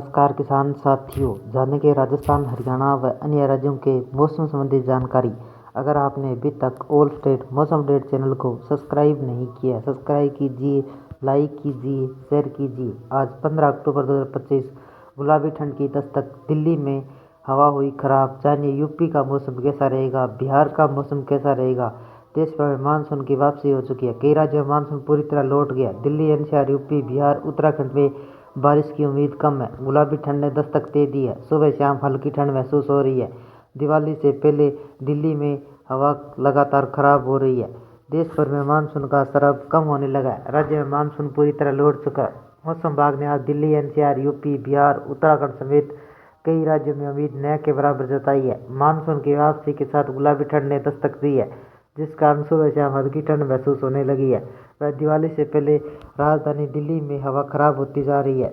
नमस्कार किसान साथियों, जानेंगे राजस्थान, हरियाणा व अन्य राज्यों के मौसम संबंधी जानकारी। अगर आपने अभी तक ऑल स्टेट मौसम अपडेट चैनल को सब्सक्राइब नहीं किया, सब्सक्राइब कीजिए, लाइक कीजिए, शेयर कीजिए। आज 15 अक्टूबर 2025 गुलाबी ठंड की दस्तक। दिल्ली में हवा हुई खराब। जानिए यूपी का मौसम कैसा रहेगा, बिहार का मौसम कैसा रहेगा। देश भर में मानसून की वापसी हो चुकी है। कई राज्यों में मानसून पूरी तरह लौट गया। दिल्ली, एनसीआर, यूपी, बिहार, उत्तराखंड में बारिश की उम्मीद कम है। गुलाबी ठंड ने दस्तक दे दी है। सुबह शाम हल्की ठंड महसूस हो रही है। दिवाली से पहले दिल्ली में हवा लगातार खराब हो रही है। देश भर में मानसून का असर अब कम होने लगा है। राज्य में मानसून पूरी तरह लौट चुका है। मौसम विभाग ने आज दिल्ली, एनसीआर, यूपी, बिहार, उत्तराखंड समेत कई राज्यों में उम्मीद न के बराबर जताई है। मानसून की वापसी के साथ गुलाबी ठंड ने दस्तक दी है, जिस कारण सुबह शाम हल्की ठंड महसूस होने लगी है। वह दिवाली से पहले राजधानी दिल्ली में हवा खराब होती जा रही है।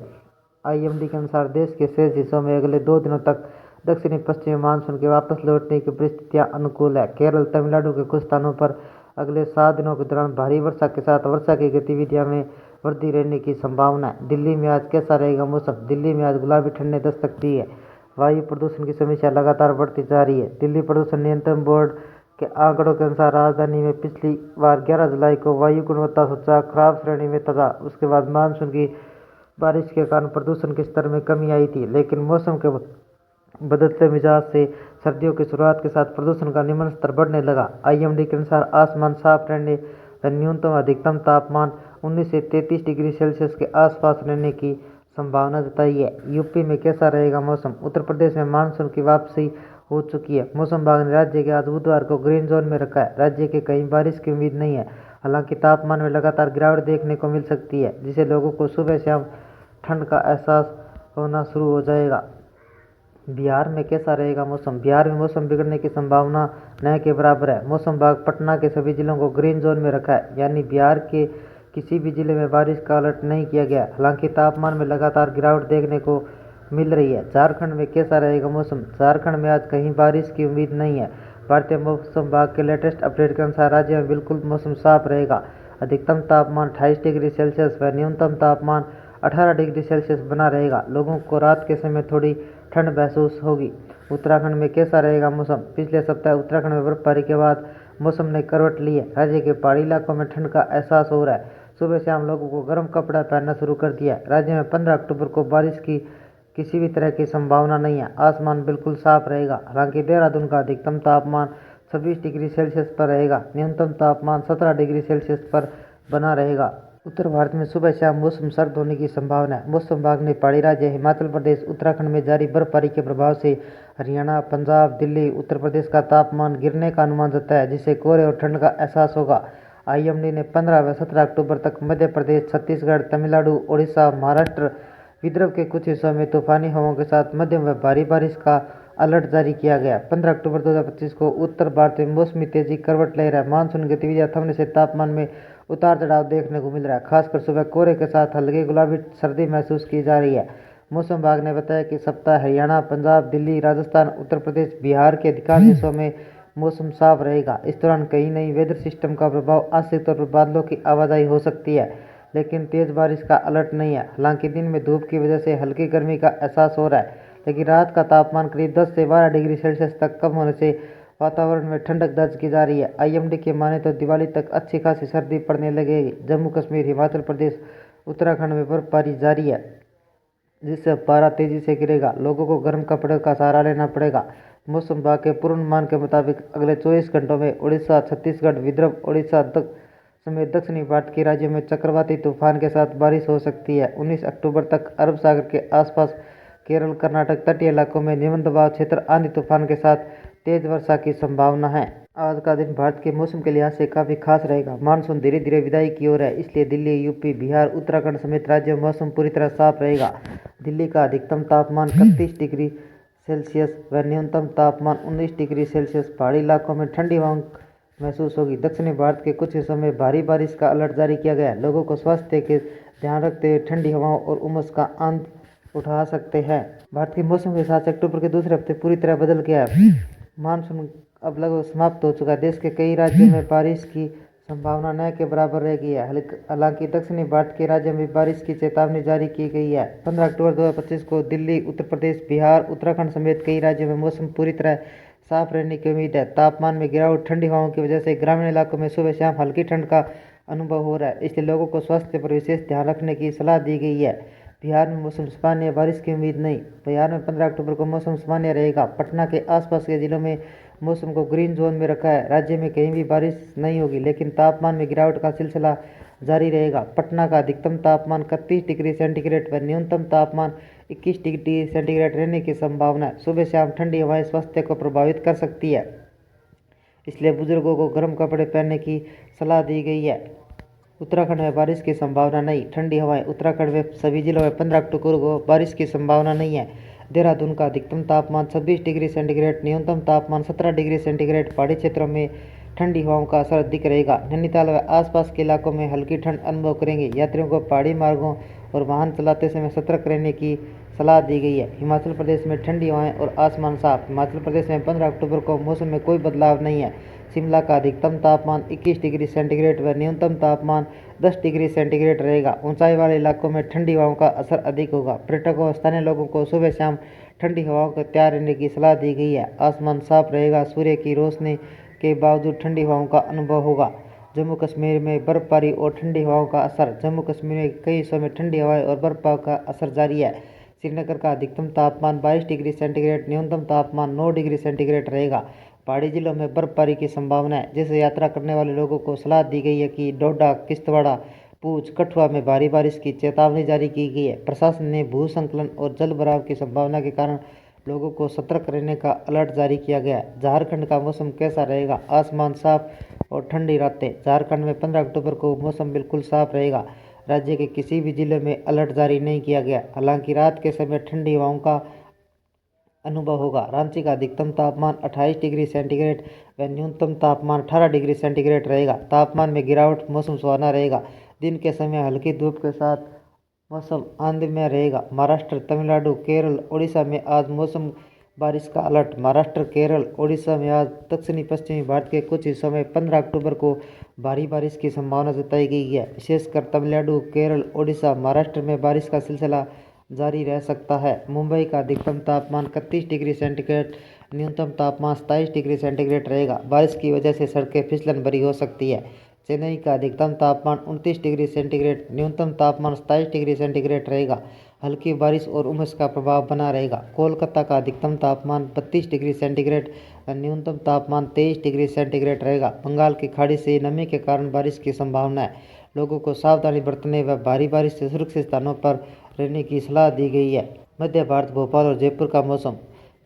आईएमडी के अनुसार देश के शेष हिस्सों में अगले 2 दिनों तक दक्षिणी पश्चिमी मानसून के वापस लौटने की परिस्थितियां अनुकूल है। केरल, तमिलनाडु के कुछ स्थानों पर अगले 7 दिनों के दौरान भारी वर्षा के साथ वर्षा की गतिविधियों में वृद्धि रहने की संभावना है। दिल्ली में आज कैसा रहेगा मौसम। दिल्ली में आज गुलाबी ठंड ने दस्तक दी है। वायु प्रदूषण की समस्या लगातार बढ़ती जा रही है। दिल्ली प्रदूषण नियंत्रण बोर्ड के आंकड़ों के अनुसार राजधानी में पिछली बार 11 जुलाई को वायु गुणवत्ता सूचकांक खराब श्रेणी में था। उसके बाद मानसून की बारिश के कारण प्रदूषण के स्तर में कमी आई थी, लेकिन मौसम के बदलते मिजाज से सर्दियों की शुरुआत के साथ प्रदूषण का निम्न स्तर बढ़ने लगा। आईएमडी के अनुसार आसमान साफ रहने व न्यूनतम अधिकतम तापमान 19 से 33 डिग्री सेल्सियस के आसपास रहने की संभावना जताई है। यूपी में कैसा रहेगा मौसम। उत्तर प्रदेश में मानसून की वापसी हो चुकी है। मौसम विभाग ने राज्य के आज बुधवार को ग्रीन जोन में रखा है। राज्य के कहीं बारिश की उम्मीद नहीं है। हालांकि तापमान में लगातार गिरावट देखने को मिल सकती है, जिससे लोगों को सुबह शाम ठंड का एहसास होना शुरू हो जाएगा। बिहार में कैसा रहेगा मौसम। बिहार में मौसम बिगड़ने की संभावना न के बराबर है। मौसम विभाग पटना के सभी जिलों को ग्रीन जोन में रखा है, यानी बिहार के किसी भी जिले में बारिश का अलर्ट नहीं किया गया। हालांकि तापमान में लगातार गिरावट देखने को मिल रही है। झारखंड में कैसा रहेगा मौसम। झारखंड में आज कहीं बारिश की उम्मीद नहीं है। भारतीय मौसम विभाग के लेटेस्ट अपडेट के अनुसार राज्य में बिल्कुल मौसम साफ रहेगा। अधिकतम तापमान 28 डिग्री सेल्सियस व न्यूनतम तापमान 18 डिग्री सेल्सियस बना रहेगा। लोगों को रात के समय थोड़ी ठंड महसूस होगी। उत्तराखंड में कैसा रहेगा मौसम। पिछले सप्ताह उत्तराखंड में बर्फबारी के बाद मौसम ने करवट ली है। राज्य के पहाड़ी इलाकों में ठंड का एहसास हो रहा है। सुबह शाम लोगों को गर्म कपड़ा पहनना शुरू कर दिया है। राज्य में 15 अक्टूबर को बारिश की किसी भी तरह की संभावना नहीं है। आसमान बिल्कुल साफ रहेगा। हालांकि देहरादून का अधिकतम तापमान 26 डिग्री सेल्सियस पर रहेगा। न्यूनतम तापमान 17 डिग्री सेल्सियस पर बना रहेगा। उत्तर भारत में सुबह शाम मौसम सर्द होने की संभावना है। मौसम विभाग ने पहाड़ी राज्य हिमाचल प्रदेश, उत्तराखंड में जारी बर्फबारी के प्रभाव से हरियाणा, पंजाब, दिल्ली, उत्तर प्रदेश का तापमान गिरने का अनुमान जताया है, जिससे कोहरे और ठंड का एहसास होगा। आईएमडी ने 15 व 17 अक्टूबर तक मध्य प्रदेश, छत्तीसगढ़, तमिलनाडु, उड़ीसा, महाराष्ट्र, विदर्भ के कुछ हिस्सों में तूफानी हवाओं के साथ मध्यम व भारी बारिश का अलर्ट जारी किया गया। 15 अक्टूबर 2025 को उत्तर भारत में मौसमी तेजी करवट ले रहा है। मानसून गतिविधियां थमने से तापमान में उतार चढ़ाव देखने को मिल रहा है। खासकर सुबह कोहरे के साथ हल्की गुलाबी सर्दी महसूस की जा रही है। मौसम विभाग ने बताया कि सप्ताह हरियाणा, पंजाब, दिल्ली, राजस्थान, उत्तर प्रदेश, बिहार के अधिकांश हिस्सों में मौसम साफ रहेगा। इस दौरान कई नई वेदर सिस्टम का प्रभाव आंशिक तौर पर बादलों की आवाजाही हो सकती है, लेकिन तेज बारिश का अलर्ट नहीं है। हालांकि दिन में धूप की वजह से हल्की गर्मी का एहसास हो रहा है, लेकिन रात का तापमान करीब 10 से 12 डिग्री सेल्सियस तक कम होने से वातावरण में ठंडक दर्ज की जा रही है। आईएमडी की माने तो दिवाली तक अच्छी खासी सर्दी पड़ने लगेगी। जम्मू कश्मीर, हिमाचल प्रदेश, उत्तराखंड में बर्फबारी जारी है, जिससे पारा तेजी से गिरेगा। लोगों को गर्म कपड़े का सहारा लेना पड़ेगा। मौसम विभाग के पूर्वानुमान के मुताबिक अगले 24 घंटों में उड़ीसा, छत्तीसगढ़, विदर्भ, ओडिशा समेत दक्षिणी भारत के राज्यों में चक्रवाती तूफान के साथ बारिश हो सकती है। 19 अक्टूबर तक अरब सागर के आसपास केरल, कर्नाटक, तटीय इलाकों में निम्न दबाव क्षेत्र आंधी तूफान के साथ तेज वर्षा की संभावना है। आज का दिन भारत के मौसम के लिहाज से काफ़ी खास रहेगा। मानसून धीरे धीरे विदाई की ओर है, इसलिए दिल्ली, यूपी, बिहार, उत्तराखंड समेत राज्यों में मौसम पूरी तरह साफ रहेगा। दिल्ली का अधिकतम तापमान 31 डिग्री सेल्सियस व न्यूनतम तापमान 19 डिग्री सेल्सियस। पहाड़ी इलाकों में ठंडी हवाएं महसूस होगी। दक्षिणी भारत के कुछ हिस्सों में भारी बारिश का अलर्ट जारी किया गया है। लोगों को स्वास्थ्य के ध्यान रखते हुए ठंडी हवाओं और उमस का आनंद उठा सकते हैं। भारत के मौसम के हिसाब से अक्टूबर के दूसरे हफ्ते पूरी तरह बदल गया है। मानसून अब लगभग समाप्त हो चुका है। देश के कई राज्यों में बारिश की संभावना न के बराबर रह गई है। हालांकि दक्षिणी भारत के राज्यों में बारिश की चेतावनी जारी की गई है। 15 अक्टूबर 2025 को दिल्ली, उत्तर प्रदेश, बिहार, उत्तराखंड समेत कई राज्यों में मौसम पूरी तरह साफ रहने की उम्मीद है। तापमान में गिरावट, ठंडी हवाओं की वजह से ग्रामीण इलाकों में सुबह शाम हल्की ठंड का अनुभव हो रहा है, इसलिए लोगों को स्वास्थ्य पर विशेष ध्यान रखने की सलाह दी गई है। बिहार में मौसम सामान्य, बारिश की उम्मीद नहीं। बिहार में 15 अक्टूबर को मौसम सामान्य रहेगा। पटना के आसपास के जिलों में मौसम को ग्रीन जोन में रखा है। राज्य में कहीं भी बारिश नहीं होगी, लेकिन तापमान में गिरावट का सिलसिला जारी रहेगा। पटना का अधिकतम तापमान 31 डिग्री सेंटीग्रेड व न्यूनतम तापमान 21 डिग्री सेंटीग्रेड रहने की संभावना है। सुबह शाम ठंडी हवाएं स्वास्थ्य को प्रभावित कर सकती है, इसलिए बुजुर्गों को गर्म कपड़े पहनने की सलाह दी गई है। उत्तराखंड में बारिश की संभावना नहीं। ठंडी हवाएं। उत्तराखंड में सभी जिलों में 15 अक्टूबर को बारिश की संभावना नहीं है। देहरादून का अधिकतम तापमान 26 डिग्री सेंटीग्रेड, न्यूनतम तापमान 17 डिग्री सेंटीग्रेड। पहाड़ी क्षेत्रों में ठंडी हवाओं का असर अधिक रहेगा। नैनीताल व आसपास के इलाकों में हल्की ठंड अनुभव करेंगे। यात्रियों को पहाड़ी मार्गों और वाहन चलाते समय सतर्क रहने की सलाह दी गई है। हिमाचल प्रदेश में ठंडी हवाएं और आसमान साफ। हिमाचल प्रदेश में 15 अक्टूबर को मौसम में कोई बदलाव नहीं है। शिमला का अधिकतम तापमान 21 डिग्री सेंटीग्रेड व न्यूनतम तापमान 10 डिग्री सेंटीग्रेड रहेगा। ऊंचाई वाले इलाकों में ठंडी हवाओं का असर अधिक होगा। पर्यटकों और स्थानीय लोगों को सुबह शाम ठंडी हवाओं को तैयार रहने की सलाह दी गई है। आसमान साफ रहेगा। सूर्य की रोशनी के बावजूद ठंडी हवाओं का अनुभव होगा। जम्मू कश्मीर में बर्फबारी और ठंडी हवाओं का असर। जम्मू कश्मीर में कई हिस्सों में ठंडी हवाएं और बर्फबारी का असर जारी है। श्रीनगर का अधिकतम तापमान 22 डिग्री सेंटीग्रेड, न्यूनतम तापमान 9 डिग्री सेंटीग्रेड रहेगा। पहाड़ी जिलों में बर्फबारी की संभावना है, जिससे यात्रा करने वाले लोगों को सलाह दी गई है कि डोडा, किश्तवाड़, पूंछ, कठुआ में भारी बारिश की चेतावनी जारी की गई है। प्रशासन ने भूस्खलन और जल भराव की संभावना के कारण लोगों को सतर्क रहने का अलर्ट जारी किया गया है। झारखंड का मौसम कैसा रहेगा? आसमान साफ और ठंडी रातें। झारखंड में 15 अक्टूबर को मौसम बिल्कुल साफ रहेगा। राज्य के किसी भी जिले में अलर्ट जारी नहीं किया गया। हालांकि रात के समय ठंडी हवाओं का अनुभव होगा। रांची का अधिकतम तापमान 28 डिग्री सेंटीग्रेड व न्यूनतम तापमान 18 डिग्री सेंटीग्रेड रहेगा। तापमान में गिरावट, मौसम सुहाना रहेगा। दिन के समय हल्की धूप के साथ मौसम आनंदमय रहेगा। महाराष्ट्र, तमिलनाडु, केरल, ओडिशा में आज मौसम बारिश का अलर्ट। महाराष्ट्र, केरल, ओडिशा में आज दक्षिणी पश्चिमी भारत के कुछ हिस्सों में 15 अक्टूबर को भारी बारिश की संभावना जताई गई है। विशेषकर तमिलनाडु, केरल, ओडिशा, महाराष्ट्र में बारिश का सिलसिला जारी रह सकता है। मुंबई का अधिकतम तापमान 31 डिग्री सेंटीग्रेड, न्यूनतम तापमान 27 डिग्री सेंटीग्रेड रहेगा। बारिश की वजह से सड़कें फिसलन भरी हो सकती है। चेन्नई का अधिकतम तापमान 29 डिग्री सेंटीग्रेड, न्यूनतम तापमान 27 डिग्री सेंटीग्रेड रहेगा। हल्की बारिश और उमस का प्रभाव बना रहेगा। कोलकाता का अधिकतम तापमान 32 डिग्री सेंटीग्रेड व न्यूनतम तापमान 23 डिग्री सेंटीग्रेड रहेगा। बंगाल की खाड़ी से नमी के कारण बारिश की संभावना है। लोगों को सावधानी बरतने व भारी बारिश से सुरक्षित स्थानों पर रहने की सलाह दी गई है। मध्य भारत, भोपाल और जयपुर का मौसम।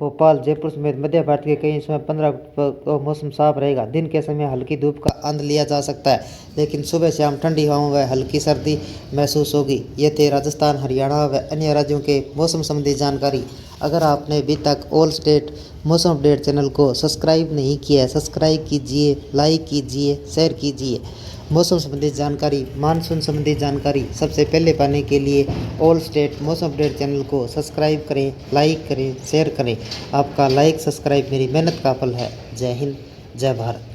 भोपाल, जयपुर समेत मध्य भारत के कई हिस्सों में 15 अक्टूबर को मौसम साफ रहेगा। दिन के समय हल्की धूप का आनंद लिया जा सकता है, लेकिन सुबह शाम ठंडी हवाओं व हल्की सर्दी महसूस होगी। ये थे राजस्थान, हरियाणा व अन्य राज्यों के मौसम संबंधी जानकारी। अगर आपने अभी तक ऑल स्टेट मौसम अपडेट चैनल को सब्सक्राइब नहीं किया है, सब्सक्राइब कीजिए, लाइक कीजिए, शेयर कीजिए। मौसम संबंधी जानकारी, मानसून संबंधी जानकारी सबसे पहले पाने के लिए ऑल स्टेट मौसम अपडेट चैनल को सब्सक्राइब करें, लाइक करें, शेयर करें। आपका लाइक, सब्सक्राइब मेरी मेहनत का फल है। जय हिंद, जय भारत।